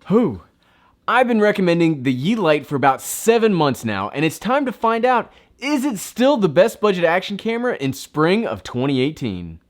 Whew. I've been recommending the Yi Lite for about 7 months now, and it's time to find out, is it still the best budget action camera in spring of 2018?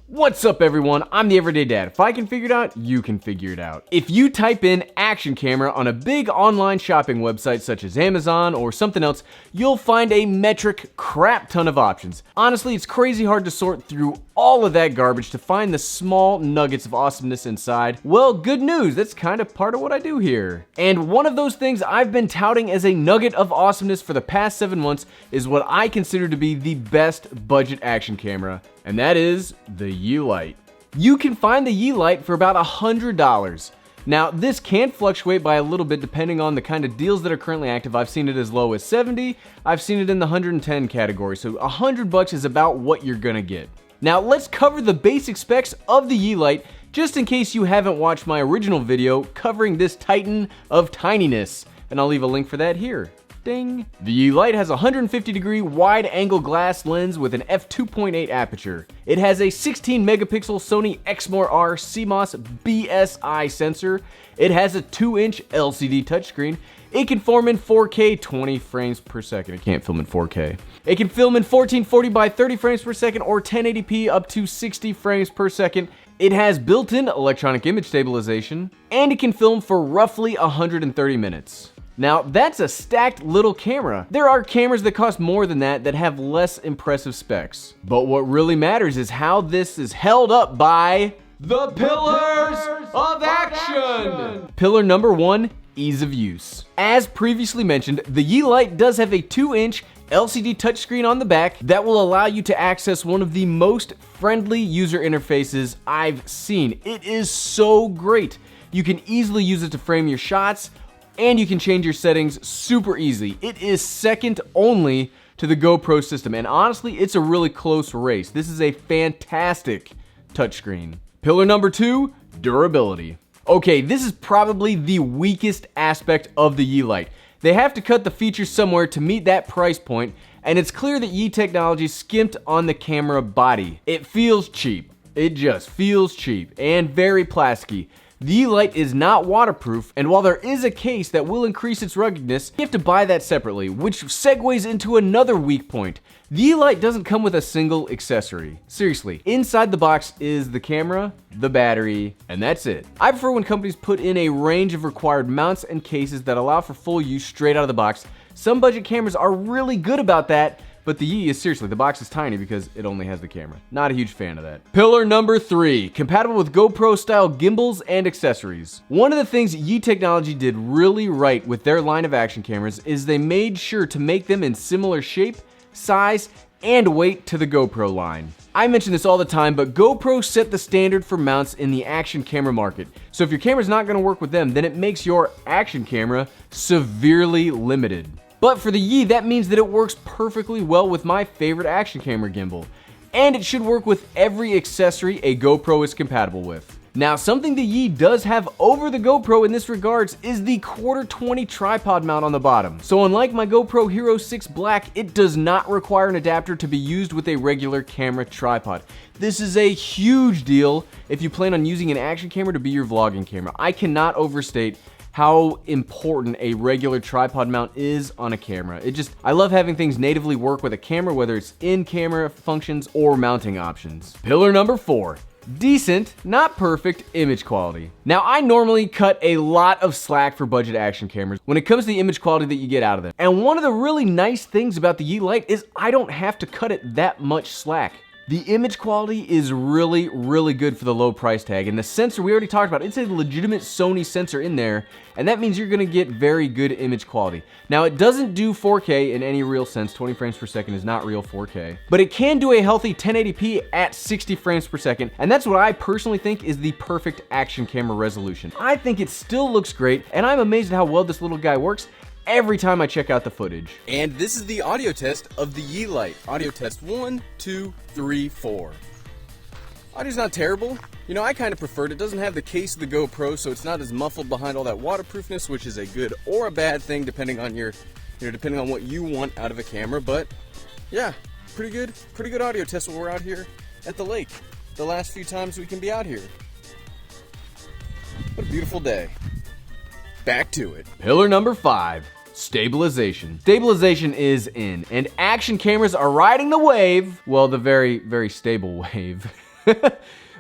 What's up everyone, I'm the Everyday Dad. If I can figure it out, you can figure it out. If you type in action camera on a big online shopping website such as Amazon or something else, you'll find a metric crap ton of options. Honestly, it's crazy hard to sort through all of that garbage to find the small nuggets of awesomeness inside. Well, good news, that's kind of part of what I do here. And one of those things I've been touting as a nugget of awesomeness for the past 7 months is what I consider to be the best budget action camera, and that is the Yi Lite. You can find the Yi Lite for about $100. Now, this can fluctuate by a little bit depending on the kind of deals that are currently active. I've seen it as low as 70, I've seen it in the 110 category, so $100 is about what you're gonna get. Now, let's cover the basic specs of the Yi Lite, just in case you haven't watched my original video covering this titan of tininess, and I'll leave a link for that here. Ding. The Yi Lite has a 150-degree wide-angle glass lens with an f2.8 aperture. It has a 16-megapixel Sony XMOR-R CMOS BSI sensor. It has a 2-inch LCD touchscreen. It can film in 4K 20 frames per second. It can't film in 4K. It can film in 1440 by 30 frames per second or 1080p up to 60 frames per second. It has built-in electronic image stabilization, and it can film for roughly 130 minutes. Now, that's a stacked little camera. There are cameras that cost more than that that have less impressive specs. But what really matters is how this is held up by the pillars of action. Pillar number 1, ease of use. As previously mentioned, the Yi Lite does have a 2-inch LCD touchscreen on the back that will allow you to access one of the most friendly user interfaces I've seen. It is so great. You can easily use it to frame your shots, and you can change your settings super easily. It is second only to the GoPro system, and honestly, it's a really close race. This is a fantastic touchscreen. Pillar number 2, durability. Okay, this is probably the weakest aspect of the Yi Lite. They have to cut the features somewhere to meet that price point, and it's clear that Yi Technology skimped on the camera body. It feels cheap. It just feels cheap and very plasticky. The Yi Lite is not waterproof, and while there is a case that will increase its ruggedness, you have to buy that separately, which segues into another weak point. The Yi Lite doesn't come with a single accessory. Seriously, inside the box is the camera, the battery, and that's it. I prefer when companies put in a range of required mounts and cases that allow for full use straight out of the box. Some budget cameras are really good about that, but the Yi is seriously, the box is tiny because it only has the camera. Not a huge fan of that. Pillar number 3, compatible with GoPro style gimbals and accessories. One of the things Yi Technology did really right with their line of action cameras is they made sure to make them in similar shape, size, and weight to the GoPro line. I mention this all the time, but GoPro set the standard for mounts in the action camera market. So if your camera's not gonna work with them, then it makes your action camera severely limited. But for the Yi, that means that it works perfectly well with my favorite action camera gimbal. And it should work with every accessory a GoPro is compatible with. Now, something the Yi does have over the GoPro in this regards is the 1/4-20 tripod mount on the bottom. So unlike my GoPro Hero 6 Black, it does not require an adapter to be used with a regular camera tripod. This is a huge deal if you plan on using an action camera to be your vlogging camera. I cannot overstate how important a regular tripod mount is on a camera. I love having things natively work with a camera, whether it's in-camera functions or mounting options. Pillar number 4, decent, not perfect, image quality. Now, I normally cut a lot of slack for budget action cameras when it comes to the image quality that you get out of them. And one of the really nice things about the Yi Lite is I don't have to cut it that much slack. The image quality is really, really good for the low price tag, and the sensor we already talked about, it's a legitimate Sony sensor in there, and that means you're gonna get very good image quality. Now, it doesn't do 4K in any real sense. 20 frames per second is not real 4K, but it can do a healthy 1080p at 60 frames per second, and that's what I personally think is the perfect action camera resolution. I think it still looks great, and I'm amazed at how well this little guy works every time I check out the footage. And this is the audio test of the Yi Lite. Audio test 1, 2, 3, 4. Audio's not terrible. You know, I kind of preferred it. It doesn't have the case of the GoPro, so it's not as muffled behind all that waterproofness, which is a good or a bad thing depending on depending on what you want out of a camera. But yeah, pretty good audio test when we're out here at the lake. The last few times we can be out here. What a beautiful day. Back to it. Pillar number 5. Stabilization. Stabilization is in, and action cameras are riding the wave, well, the very, very stable wave,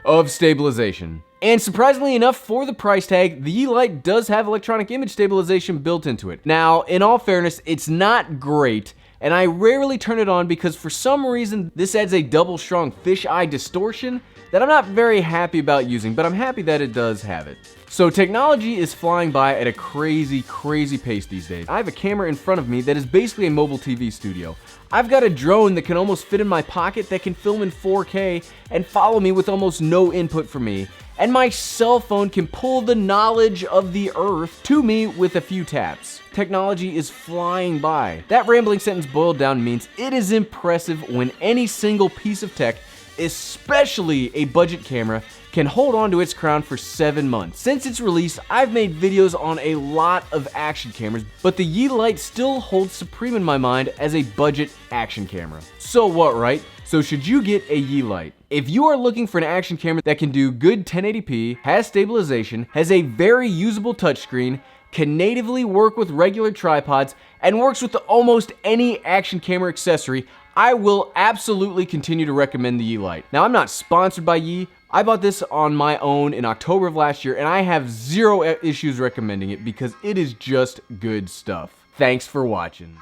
of stabilization. And surprisingly enough, for the price tag, the Yi Lite does have electronic image stabilization built into it. Now, in all fairness, it's not great, and I rarely turn it on because for some reason, this adds a double strong fisheye distortion that I'm not very happy about using, but I'm happy that it does have it. So technology is flying by at a crazy, crazy pace these days. I have a camera in front of me that is basically a mobile TV studio. I've got a drone that can almost fit in my pocket that can film in 4K and follow me with almost no input from me. And my cell phone can pull the knowledge of the earth to me with a few taps. Technology is flying by. That rambling sentence boiled down means it is impressive when any single piece of tech, especially a budget camera, can hold on to its crown for 7 months. Since its release, I've made videos on a lot of action cameras, but the Yi Lite still holds supreme in my mind as a budget action camera. So what, right? So should you get a Yi Lite? If you are looking for an action camera that can do good 1080p, has stabilization, has a very usable touchscreen, can natively work with regular tripods, and works with almost any action camera accessory, I will absolutely continue to recommend the Yi Lite. Now, I'm not sponsored by Yi. I bought this on my own in October of last year, and I have zero issues recommending it because it is just good stuff. Thanks for watching.